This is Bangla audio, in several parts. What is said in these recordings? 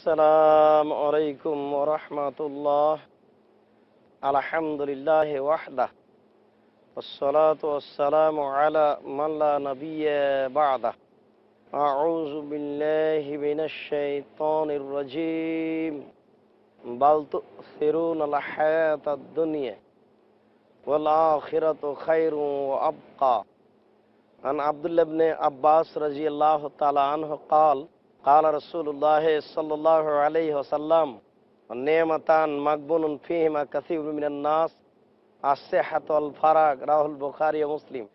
আসসালামু আলাইকুম ওয়া রাহমাতুল্লাহ। আলহামদুলিল্লাহি ওয়াহদাহ ওয়াসসালাতু ওয়াসসালামু আলা মান লা নাবিয়্যা বা'দাহ। আউযু বিল্লাহি মিনাশ শাইতানির রাজীম। বাল তু'সিরুনাল হায়াতাদ দুনিয়া ওয়াল আখিরাতু খায়রুন ওয়া আবকা। আন আব্দুল্লাহ ইবনে আব্বাস রাদিয়াল্লাহু তাআলা আনহু قال قال رسول الله صلى الله عليه وسلم নেমাতান মাকবুনুন ফিহিমা কাসীরুম মিনান নাস আস-সিহহাতু ওয়াল ফারাগ, রাহুল বুখারী ও মুসলিম।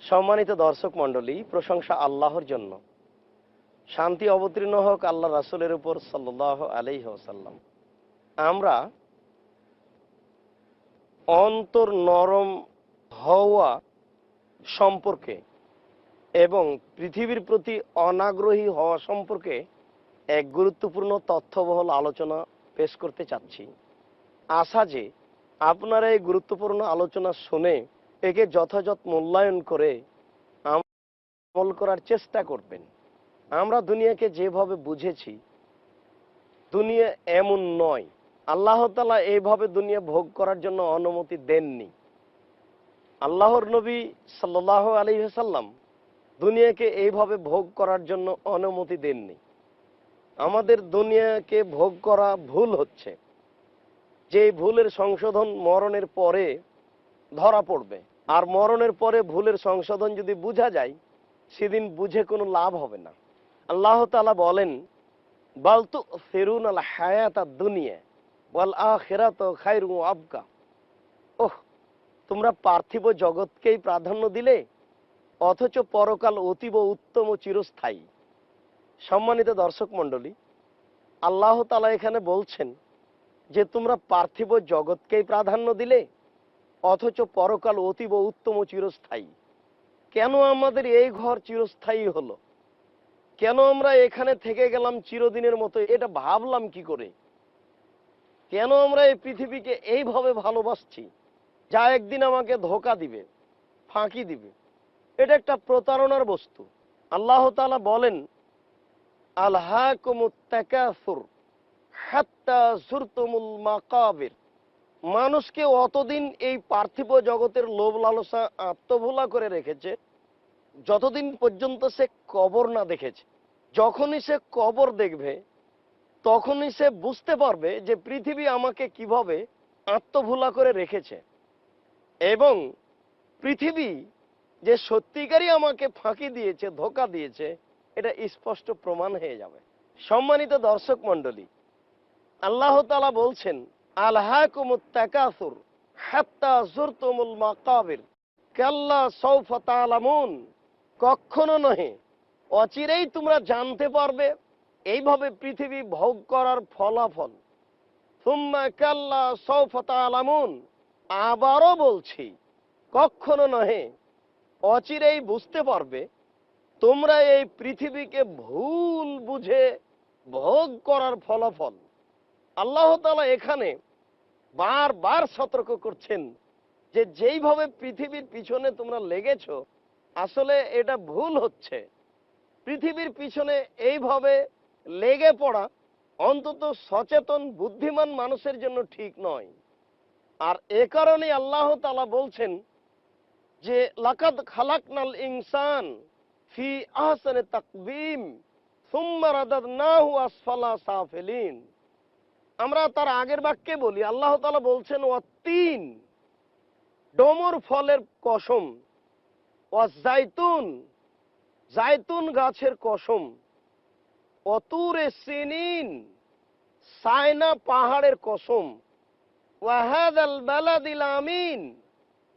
সম্মানিত দর্শক মণ্ডলী, প্রশংসা আল্লাহর জন্য, শান্তি অবতীর্ণ হোক আল্লাহ রাসূলের উপর সাল্লাল্লাহু আলাইহি ওয়াসাল্লাম। আমরা অন্তর নরম হওয়া সম্পর্কে এবং পৃথিবীর প্রতি অনাগ্রহী হওয়া সম্পর্কে এক গুরুত্বপূর্ণ তথ্যবহুল আলোচনা পেশ করতে চাচ্ছি। আশা যে আপনারা এই গুরুত্বপূর্ণ আলোচনা শুনে একে যথাযথ মূল্যায়ন করে আমল করার চেষ্টা করবেন। আমরা দুনিয়াকে যেভাবে বুঝেছি, দুনিয়া এমন নয়। আল্লাহ তাআলা এইভাবে দুনিয়া ভোগ করার জন্য অনুমতি দেননি। আল্লাহর নবী সাল্লাল্লাহু আলাইহি ওয়াসাল্লাম দুনিয়াকে এইভাবে ভোগ করার জন্য অনুমতি দেননি। আমাদের দুনিয়াকে ভোগ করা ভুল হচ্ছে, যে ভুলের সংশোধন মরণের পরে ধরা পড়বে। আর মরণের পরে ভুলের সংশোধন যদি বোঝা যায়, সেদিন বুঝে কোনো লাভ হবে না। আল্লাহ তাআলা বলেন, বাল তু'সিরুনাল হায়াতাদ দুনিয়া ওয়াল আখিরাতু খায়রুন ওয়া আবকা। ওহ, তোমরা পার্থিব জগৎকেই প্রাধান্য দিলে, অথচ পরকাল অতীব উত্তম ও চিরস্থায়ী। সম্মানিত দর্শক মণ্ডলী, আল্লাহ তাআলা এখানে বলছেন যে তোমরা পার্থিব জগৎকেই প্রাধান্য দিলে, অথচ পরকাল অতীব উত্তম ও চিরস্থায়ী। কেন আমাদের এই ঘর চিরস্থায়ী হলো? কেন আমরা এখানে থেকে গেলাম চিরদিনের মতো? এটা ভাবলাম কি করে? কেন আমরা এই পৃথিবীকে এইভাবে ভালোবাসছি, যা একদিন আমাকে ধোঁকা দিবে, ফাঁকি দিবে? এটা একটা প্রতারণার বস্তু। আল্লাহ তাআলা বলেন, আলহাকুমুত তাকাসুর হাত্তা যুরতুমুল মাকাবির। মানুষকে অতদিন এই পার্থিব জগতের লোভ লালসা আত্মভোলা করে রেখেছে, যতদিন পর্যন্ত সে কবর না দেখেছে। যখনই সে কবর দেখবে, তখনই সে বুঝতে পারবে যে পৃথিবী আমাকে কিভাবে আত্মভোলা করে রেখেছে, এবং পৃথিবী যে সত্যিকারই আমাকে ফাঁকি দিয়েছে, ধোঁকা দিয়েছে, এটা স্পষ্ট প্রমাণ হয়ে যাবে। সম্মানিত দর্শক মণ্ডলী, আল্লাহ তাআলা বলছেন, আলহাকুমুত তাকাসুর হাত্তা যুরতুমুল মাকাবির কাল্লা সাওফা তা'লামুন। কখনো নহে, অচিরেই তোমরা জানতে পারবে এইভাবে পৃথিবী ভোগ করার ফলাফল। সুম্মা কাল্লা সাওফা তা'লামুন। আবারও বলছি, কখনো নহে, অচিরেই বুঝতে পারবে তোমরা এই পৃথিবীকে ভুল বুঝে ভোগ করার ফলাফল। আল্লাহ তাআলা এখানে বারবার সতর্ক করছেন যে যেইভাবে পৃথিবীর পিছনে তোমরা লেগেছ, আসলে এটা ভুল হচ্ছে। পৃথিবীর পিছনে এইভাবে লেগে পড়া অন্তত সচেতন বুদ্ধিমান মানুষের জন্য ঠিক নয়। আর এ কারণে আল্লাহ তাআলা বলছেন যে লাকাদ খালাকনাল ইনসান ফি আহসানি তাকবীম সুম্মা রাদাদনাহু আসফালা সাফিলিন। আমরা তার আগের বাক্যে বলি, আল্লাহ তাআলা বলছেন, ওয়াত্তিন, ডমর ফলের কসম, ওয়াজাইতুন, জাইতুন গাছের কসম, ওয়াতুরে সিনিন, সায়না পাহাড়ের কসম, ওয়াহাদাল বালাদিল আমিন,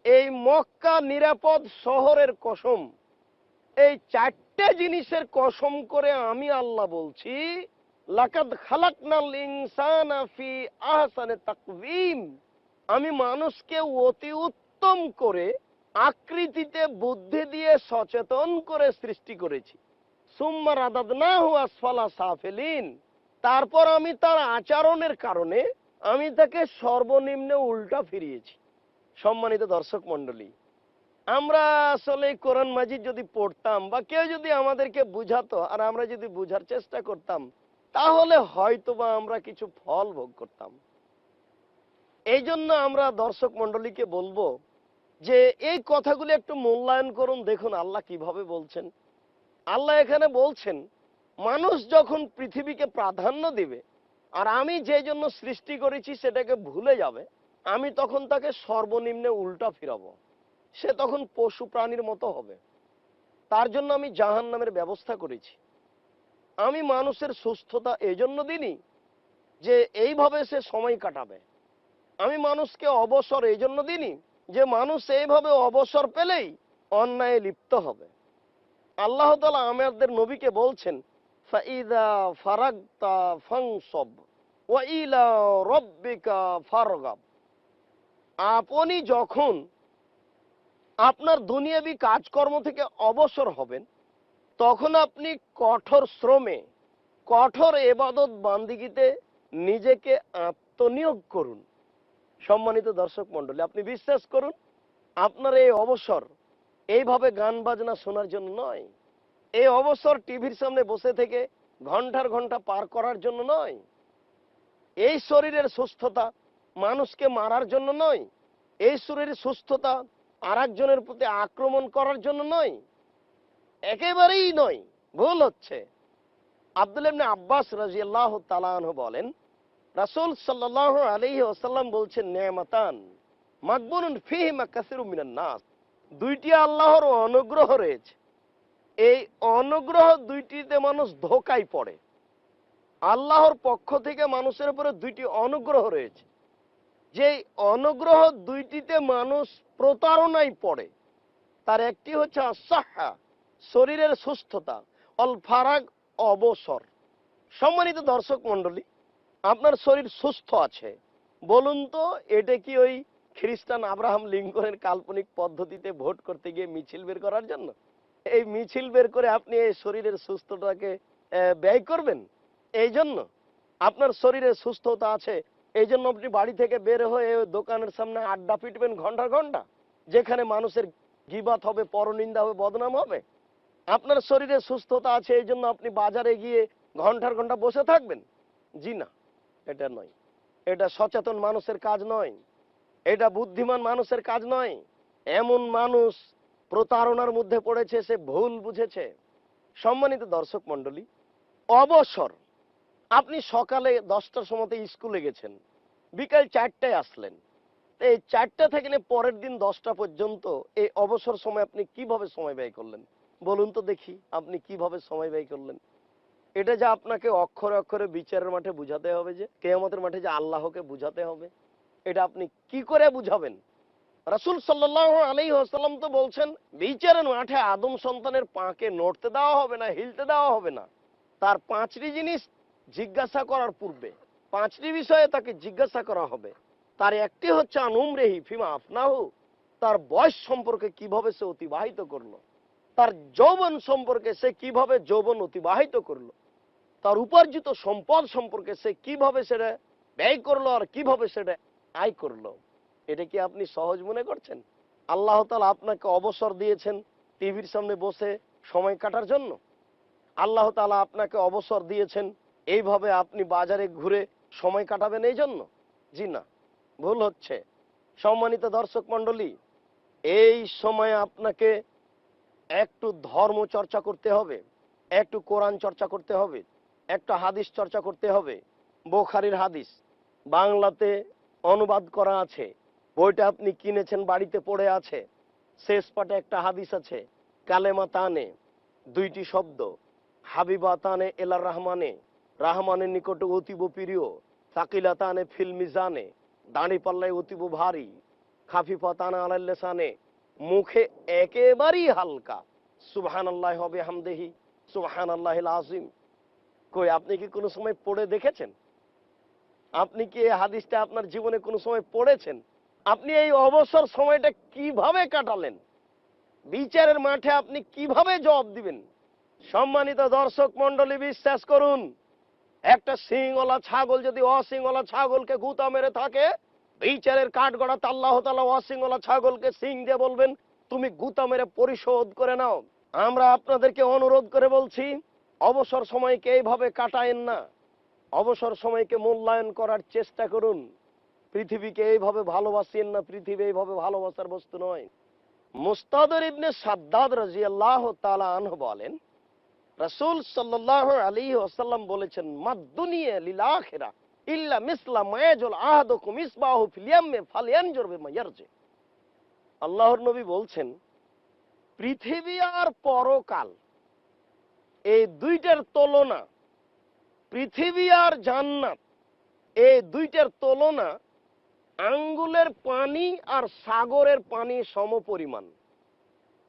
এই মক্কা নিরাপদ শহরের কসম। এই চারটে জিনিসের কসম করে আমি আল্লাহ বলছি, লাকাদ খালাকনাল ইনসানা ফি আহসানি তাকওয়িম। আমি মানুষকে অতি উত্তম করে আকৃতিতে বুদ্ধি দিয়ে সচেতন করে সৃষ্টি করেছি। সুম্মা রাদাদনাহু আসফালা সাফিলিন। তারপর আমি তার আচরণের কারণে আমি তাকে সর্বনিম্নে উল্টা ফিরিয়েছি। সম্মানিত দর্শক মণ্ডলী, আমরা আসলে কোরআন মাজিদ যদি পড়তাম, বা কেউ যদি আমাদেরকে বুঝাতো আর আমরা যদি বুঝার চেষ্টা করতাম, তাহলে হয়তোবা আমরা কিছু ফল ভোগ করতাম। এই জন্য আমরা দর্শক মন্ডলীকে বলবো যে এই কথাগুলো একটু মূল্যায়ন করুন। দেখুন আল্লাহ কিভাবে বলছেন। আল্লাহ এখানে বলছেন মানুষ যখন পৃথিবীকে প্রাধান্য দিবে আর আমি যে জন্য সৃষ্টি করেছি সেটাকে ভুলে যাবে, আমি তখন তাকে সর্বনিম্নে উল্টা ফিরাবো। সে তখন পশু প্রাণীর মতো হবে। তার জন্য আমি জাহান্নামের ব্যবস্থা করেছি। আমি মানুষের সুস্থতা এই জন্য দিনই যে এইভাবে সে সময় কাটাবে। আমি মানুষকে অবসর এই জন্য দিনই যে মানুষ এইভাবে অবসর পেলেই অন্যায় লিপ্ত হবে। আল্লাহ তাআলা আমাদের নবীকে বলছেন ফাইদা ফারাগতা ফানসব ওয়া ইলা রাব্বিকা ফারগাব। আপনি যখন আপনার দুনিয়াবি কাজকর্ম থেকে অবসর হবেন তখন আপনি কঠোর শ্রমে, কঠোর ইবাদত বান্দিগিতে নিজেকে আত্মনিয়োগ করুন। সম্মানিত দর্শক মণ্ডলী, আপনি বিশ্বাস করুন আপনার এই অবসর এইভাবে গান বাজনা শোনার জন্য নয়। এই অবসর টিভির সামনে বসে থেকে ঘন্টার ঘন্টা পার করার জন্য নয়। এই শরীরের সুস্থতা মানুষকে মারার জন্য নয়। এই শরীরের সুস্থতা আর একজনের প্রতি আক্রমণ করার জন্য নয়, একেবারেই নয়, ভুল হচ্ছে। আব্দুল্লাহ ইবনে আব্বাস রাদিয়াল্লাহু তাআলা আনহু বলেন রাসূল সাল্লাল্লাহু আলাইহি ওয়াসাল্লাম বলছেন নেমাতান মাকবুনুন ফীহিমা কাসীরুম মিনান নাস। দুইটি আল্লাহর অনুগ্রহ রয়েছে, এই অনুগ্রহ দুইটিতে মানুষ ধোঁকায় পড়ে। আল্লাহর পক্ষ থেকে মানুষের উপরে দুইটি অনুগ্রহ রয়েছে, যে অনুগ্রহ দুইটিতে মানুষ প্রতারণায় পড়ে। তার একটি হচ্ছে আস-সাহহা, শরীরের সুস্থতা, অল ফারাগ, অবসর। সম্মানিত দর্শক মণ্ডলী, আপনার শরীর সুস্থ আছে, বলুন তো এটা কি ওই খ্রিস্টান আব্রাহাম লিঙ্কনের কাল্পনিক পদ্ধতিতে ভোট করতে গিয়ে মিছিল বের করার জন্য? এই মিছিল বের করে আপনি এই শরীরের সুস্থতাকে ব্যয় করবেন? এই জন্য আপনার শরীরে সুস্থতা আছে, এই জন্য আপনি বাড়ি থেকে বের হয়ে দোকানের সামনে আড্ডা পিটবেন ঘন্টার ঘন্টা, যেখানে মানুষের গীবাত হবে, পরনিন্দা হবে, বদনাম হবে? আপনার শরীরে সুস্থতা আছে এই জন্য আপনি বাজারে গিয়ে ঘন্টার ঘন্টা বসে থাকবেন? জি না, এটা নয়। এটা সচেতন মানুষের কাজ নয়, এটা বুদ্ধিমান মানুষের কাজ নয়। এমন মানুষ প্রতারণার মধ্যে পড়েছে, সে ভুল বুঝেছে। সম্মানিত দর্শক মণ্ডলী, অবসর। আপনি সকালে 10টার সময়তে স্কুলে গেছেন, বিকাল 4টায় আসলেন। এই 4টা থেকে নিয়ে পরের দিন 10টা পর্যন্ত এই অবসর সময় আপনি কিভাবে সময় ব্যয় করলেন? বলুন তো দেখি, আপনি কিভাবে সময় ব্যয় করলেন? এটা যে আপনাকে অক্ষরে অক্ষরে বিচারের মাঠে বুঝাতে হবে, যে কিয়ামতের মাঠে যে আল্লাহকে বুঝাতে হবে, এটা আপনি কি করে বুঝাবেন? রাসূল সাল্লাল্লাহু আলাইহি ওয়াসাল্লাম তো বলছেন বিচারের মাঠে আদম সন্তানের পাকে নড়তে দেওয়া হবে না, হিলতে দেওয়া হবে না। তার 5টি জিনিস জিজ্ঞাসা করার পূর্বে 5টি বিষয়ে তাকে জিজ্ঞাসা করা হবে। তার একটি হচ্ছে আনুমরেহি ফিমা আফনাহু, তার বয়স সম্পর্কে কিভাবে সে অতিবাহিত করলো, তার যৌবন সম্পর্কে সে কিভাবে যৌবন অতিবাহিত করলো, তার উপার্জিত সম্পদ সম্পর্কে সে কিভাবে সেটা ব্যয় করলো আর কিভাবে সেটা আয় করলো। এটা কি আপনি সহজ মনে করছেন? আল্লাহ তাআলা আপনাকে অবসর দিয়েছেন টিভির সামনে বসে সময় কাটার জন্য? আল্লাহ তাআলা আপনাকে অবসর দিয়েছেন এইভাবে আপনি বাজারে ঘুরে সময় কাটাবেন এই জন্য? জি না, ভুল হচ্ছে। সম্মানিত দর্শক মণ্ডলী, এই সময় আপনাকে একটু ধর্ম চর্চা করতে হবে, একটু কোরআন চর্চা করতে হবে, একটু হাদিস চর্চা করতে হবে। বুখারীর হাদিস বাংলাতে অনুবাদ করা আছে, বইটা আপনি কিনেছেন, বাড়িতে পড়ে আছে। শেষ পাটে একটা হাদিস আছে, কালেমা তানে, 2টি শব্দ, হাবিবা তানে এলার রহমানে, রহমানের নিকটে অতীব প্রিয়, সাকিলা তানে ফিল মিজানে, দাঁড়ি পাল্লায় অতীব ভারী, খাফিফা তানা আলাল লিসানে, মুখে একেবারেই হালকা, সুবহানাল্লাহি ওয়া বিহামদিহি সুবহানাল্লাহিল আযীম। কই আপনি কি কোনো সময় পড়ে দেখেছেন? আপনি কি এই হাদিসটা আপনার জীবনে কোনো সময় পড়েছেন? আপনি এই অবসর সময়টা কিভাবে কাটালেন? বিচারের মাঠে আপনি কিভাবে জবাব দিবেন? সম্মানিত দর্শক মণ্ডলী, বিশ্বাস করুন, একটা শিংওয়ালা ছাগল যদি অশিংওয়ালা ছাগলকে গুতা মেরে থাকে, বিচারের কাঠগড়াতে আল্লাহ তাআলা অশিংওয়ালা ছাগলকে শিং দিয়ে বলবেন তুমি গুতা মেরে পরিশোধ করে নাও। আমরা আপনাদেরকে অনুরোধ করে বলছি, অবসর সময়কে এইভাবে কাটায়েন না। অবসর সময়কে মূল্যায়ন করার চেষ্টা করুন। পৃথিবীকে এইভাবে ভালোবাসেন না, পৃথিবী এইভাবে ভালোবাসার বস্তু নয়। মুস্তাদর ইবনে সাদ্দাদ রাদিয়াল্লাহু তাআলা আনহু বলেন, রাসূল সাল্লাল্লাহু আলাইহি ওয়াসাল্লাম বলেছেন, মাদ দুনিয়া লিল আখিরা ইল্লা মিসলা মায়াজুল আহাদুকুম ইসবাহু ফিল ইয়ামমি ফালয়ানজুর বিমা ইয়ারজি। আল্লাহর নবী বলছেন, পৃথিবী আর পরকাল এই দুইটার তুলনা, পৃথিবী আর জান্নাত এই দুইটার তুলনা আঙ্গুলের পানি আর সাগরের পানি সমপরিমাণ।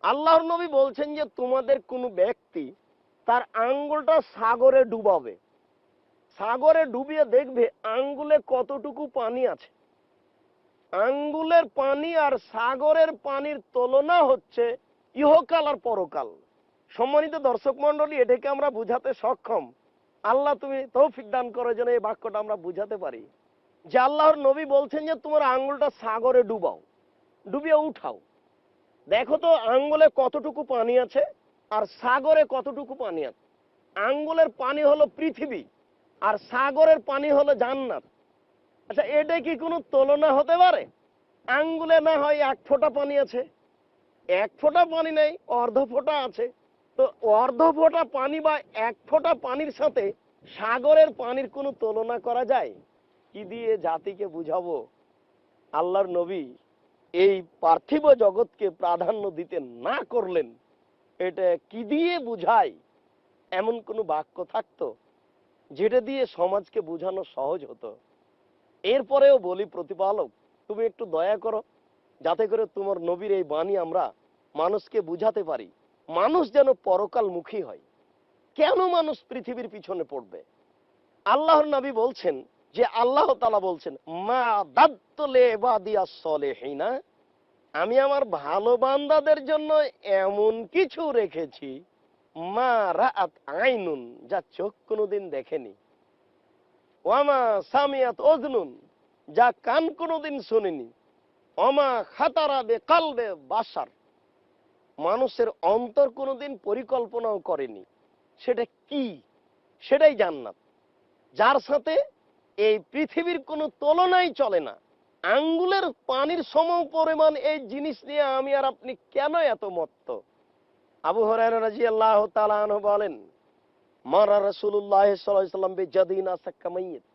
আল্লাহর নবী বলছেন যে তোমাদের কোনো ব্যক্তি তার আঙ্গুলটা সাগরে ডুবাবে, সাগরে ডুবিয়ে দেখবে আঙ্গুলে কতটুকু পানি আছে। আঙ্গুলের পানি আর সাগরের পানির তুলনা হচ্ছে ইহকাল আর পরকাল। সম্মানিত দর্শক মন্ডলী, এটাকে আমরা বুঝাতে সক্ষম। আল্লাহ তুমি তৌফিক দান করো যেন এই বাক্যটা আমরা বুঝাতে পারি, যে আল্লাহর নবী বলছেন যে তোমার আঙ্গুলটা সাগরে ডুবাও, ডুবিয়ে উঠাও, দেখো তো আঙ্গুলে কতটুকু পানি আছে আর সাগরে কতটুকু পানি আছে। আঙ্গুলের পানি হলো পৃথিবী আর সাগরের পানি হলো জান্নাত। আচ্ছা, এটা কি কোনো তুলনা হতে পারে? আঙ্গুলে না হয় 1 ফোঁটা পানি আছে, 1 ফোঁটা পানি নেই, অর্ধ ফোঁটা আছে। তো অর্ধ ফোঁটা পানি বা 1 ফোঁটা পানির সাথে সাগরের পানির কোনো তুলনা করা যায়? কি দিয়ে জাতিকে বুঝাবো? আল্লাহর নবী এই পার্থিব জগৎকে প্রাধান্য দিতে না করলেন, এটা কি দিয়ে বুঝায়? এমন কোনো বাক্য থাকতো যেটা দিয়ে সমাজকে বোঝানো সহজ হতো? এরপরেও বলি, প্রতিপালক তুমি একটু দয়া করো, যাতে করে তোমার নবীর এই বাণী আমরা মানুষকে বুঝাতে পারি, মানুষ যেন পরকালমুখী হয়। কেন মানুষ পৃথিবীর পিছনে পড়বে? আল্লাহর নবী বলছেন যে আল্লাহ তাআলা বলছেন, মা দাদ্তুলে ইবাদিয়াস সলিহিনা, আমি আমার ভালো বান্দাদের জন্য এমন কিছু রেখেছি, মা রাআত আইনুন, যা চোখ কোনোদিন দেখেনি, ওয়ামা সামিয়াত উযনুন, যা কান কোনোদিন শোনেনি, ওমা খাতারা বিকালবে বাশার, মানুষের অন্তর কোনোদিন পরিকল্পনাও করেনি। সেটা কি? সেটাই জান্নাত, যার সাথে এই পৃথিবীর কোনো তুলনাই চলে না। আঙ্গুলের পানির সম পরিমাণ এই জিনিস নিয়ে আমি আর আপনি কেন এত মত্ত? আবু হুরায়রা রাদিয়াল্লাহু তাআলা আনহু বলেন, মারা রাসূলুল্লাহ সাল্লাল্লাহু আলাইহি ওয়াসাল্লাম বিজাদিনা সাক্কামাইয়িত,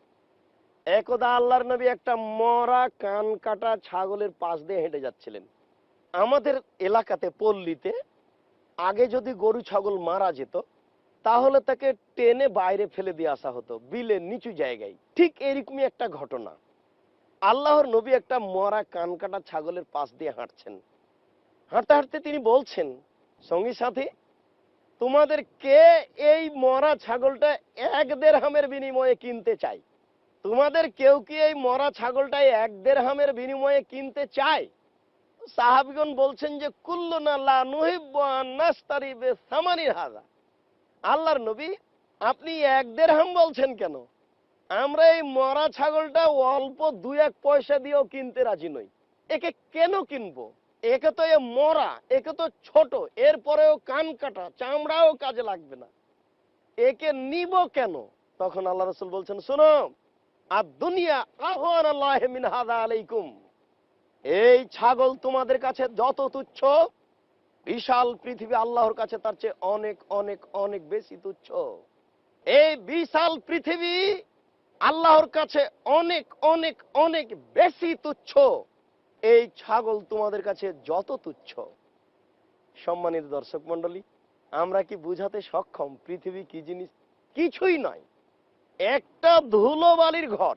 একদা আল্লাহর নবী একটা মরা কান কাটা ছাগলের পাশ দিয়ে হেঁটে যাচ্ছিলেন। আমাদের এলাকাতে, পল্লীতে আগে যদি গরু ছাগল মারা যেত তাহলে তাকে টেনে বাইরে ফেলে দিয়ে আসা হতো, বিলের নিচু জায়গায়। ঠিক এরকমই একটা ঘটনা। আল্লাহর নবী একটা মরা কান কাটা ছাগলের পাশ দিয়ে হাঁটছেন। হাঁটতে হাঁটতে তিনি বলছেন, সঙ্গী সাথী, তোমাদের কে এই মরা ছাগলটা 1 দিরহামের বিনিময়ে কিনতে চায়? তোমাদের কেউ কি এই মরা ছাগলটাই 1 দিরহামের বিনিময়ে কিনতে চায়? সাহাবীগণ বলছেন যে কুল্লুনা লা নুহিব্বু আন নাশতারি বিসামানি হাযা। আল্লাহর নবী, আপনি 1 দিরহাম বলছেন কেন? আমরা এই মরা ছাগলটা অল্প 2-1 পয়সা দিয়েও কিনতে রাজি নই। একে কেন কিনবো? একে তো এ মরা, একে তো ছোট, এরপরেও কান কাটা, চামড়াও কাজে লাগবে না, একে নিব কেন? তখন আল্লাহ রাসূল বলছেন, শোনো, আর দুনিয়া আহওয়ান আল্লাহ মিন হাযা আলাইকুম, এই ছাগল তোমাদের কাছে যত তুচ্ছ, বিশাল পৃথিবী আল্লাহর কাছে তার চেয়ে অনেক অনেক অনেক বেশি তুচ্ছ। এই বিশাল পৃথিবী আল্লাহর কাছে অনেক অনেক অনেক বেশি তুচ্ছ, এই ছাগল তোমাদের কাছে যত তুচ্ছ। সম্মানিত দর্শক মন্ডলী, আমরা কি বুঝাতে সক্ষম পৃথিবী কি জিনিস? কিছুই নয়, একটা ধুলোবালির ঘর।